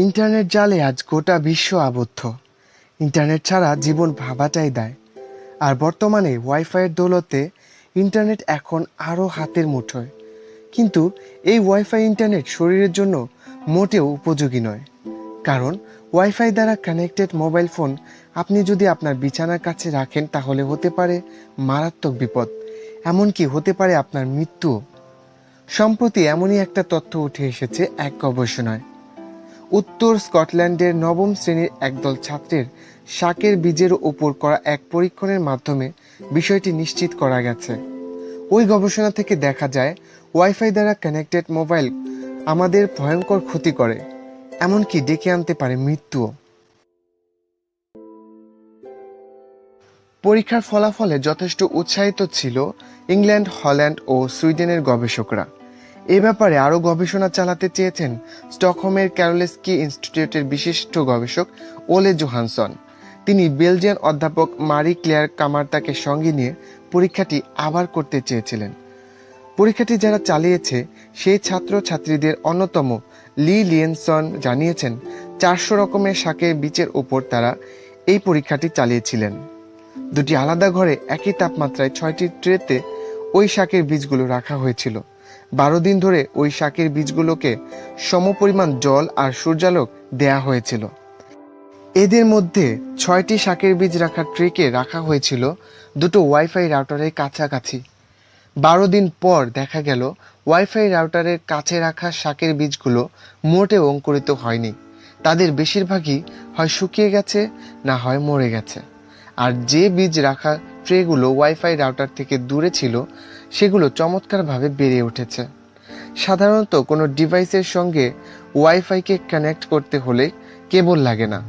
Internet জালে আজ গোটা বিশ্ব আবদ্ধ। ইন্টারনেট ছাড়া জীবন ভাবাটাই দায়। আর বর্তমানে ওয়াইফাইয়ের দৌলতে ইন্টারনেট এখন আরও হাতের মুঠোয়। কিন্তু এই ওয়াইফাই ইন্টারনেট শরীরের জন্য মোটেও উপযোগী নয়। কারণ ওয়াইফাই দ্বারা কানেক্টেড মোবাইল ফোন আপনি যদি আপনার বিছানার কাছে রাখেন তাহলে হতে পারে মারাত্মক বিপদ, এমনকি হতে পারে আপনার মৃত্যু। সম্প্রতি এমনই একটা তথ্য উঠে এসেছে এক গবেষণায়। উত্তর স্কটল্যান্ডের নবম শ্রেণীর একদল ছাত্রের শাকের বীজের উপর করা এক পরীক্ষণের মাধ্যমে বিষয়টি নিশ্চিত করা গেছে। ওই গবেষণা থেকে দেখা যায় ওয়াইফাই দ্বারা কানেক্টেড মোবাইল আমাদের ভয়ঙ্কর ক্ষতি করে, এমনকি ডেকে আনতে পারে মৃত্যুও। পরীক্ষার ফলাফলে যথেষ্ট উৎসাহিত ছিল ইংল্যান্ড, হল্যান্ড ও সুইডেনের গবেষকরা। এ ব্যাপারে আরও গবেষণা চালাতে চেয়েছেন স্টকহোমের ক্যারোলিনস্কি ইনস্টিটিউটের বিশিষ্ট গবেষক ওলে জোহানসন। তিনি বেলজিয়ান অধ্যাপক মারি ক্লেয়ার কামার্তাকে সঙ্গে নিয়ে পরীক্ষাটি আবার করতে চেয়েছিলেন। পরীক্ষাটি যারা চালিয়েছে সেই ছাত্রছাত্রীদের অন্যতম লি লিয়েনসন জানিয়েছেন 400 রকমের শাকের বীজের উপর তারা এই পরীক্ষাটি চালিয়েছিলেন। দুটি আলাদা ঘরে একই তাপমাত্রায় 6টি ট্রেতে ওই শাকের বীজগুলো রাখা হয়েছিল। 12 দিন ধরে ওই শাকের বীজগুলোকে সমপরিমাণ জল আর সূর্যালোক দেয়া হয়েছিল। এদের মধ্যে 6টি শাকের বীজ রাখার ট্রেকে রাখা হয়েছিল দুটো ওয়াইফাই রাউটারের কাছাকাছি। 12 দিন পর দেখা গেল ওয়াইফাই রাউটারের কাছে রাখা শাকের বীজগুলো মোটেও অঙ্কুরিত হয়নি। তাদের বেশিরভাগই হয় শুকিয়ে গেছে, না হয় মরে গেছে। আর যে বীজ রাখা ট্রেগুলো ওয়াইফাই রাউটার থেকে দূরে ছিল সেগুলো চমৎকারভাবে বেড়ে উঠেছে। সাধারণত কোনো ডিভাইসের সঙ্গে ওয়াইফাইকে কানেক্ট করতে হলে কেবল লাগে না,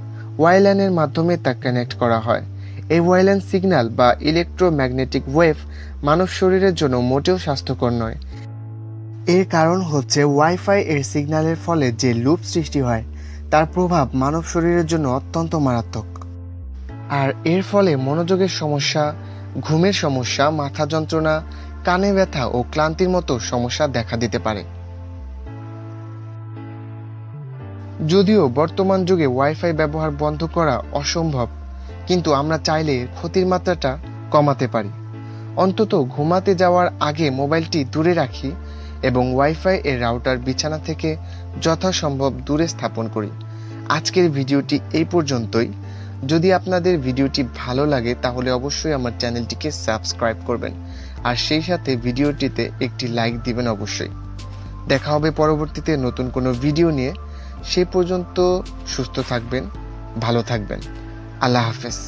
ওয়্যারল্যানের মাধ্যমে তা কানেক্ট করা হয়। এই ওয়্যারল্যান সিগন্যাল বা ইলেকট্রোম্যাগনেটিক ওয়েভ মানব শরীরের জন্য মোটেও স্বাস্থ্যকর নয়। এর কারণ হচ্ছে ওয়াইফাই এর সিগন্যালের ফলে যে লুপ সৃষ্টি হয় তার প্রভাব মানব শরীরের জন্য অত্যন্ত মারাত্মক। আর এর ফলে মনোযোগের সমস্যা, ঘুমের সমস্যা, মাথা যন্ত্রণা, কানে ব্যথা ও ক্লান্তির মতো সমস্যা দেখা দিতে পারে। যদিও বর্তমান যুগে ওয়াইফাই ব্যবহার বন্ধ করা অসম্ভব, কিন্তু আমরা চাইলে ক্ষতির মাত্রাটা কমাতে পারি। অন্তত ঘুমাতে যাওয়ার আগে মোবাইলটি দূরে রাখি এবং ওয়াইফাই এর রাউটার বিছানা থেকে যথাসম্ভব দূরে স্থাপন করি। আজকের ভিডিওটি এই পর্যন্তই। যদি আপনাদের ভিডিওটি ভালো লাগে তাহলে অবশ্যই আমার চ্যানেলটিকে সাবস্ক্রাইব করবেন আর সেই সাথে ভিডিওটিতে একটি লাইক দিবেন অবশ্যই। দেখা হবে পরবর্তীতে নতুন কোনো ভিডিও নিয়ে। সে পর্যন্ত সুস্থ থাকবেন, ভালো থাকবেন। আল্লাহ হাফেজ।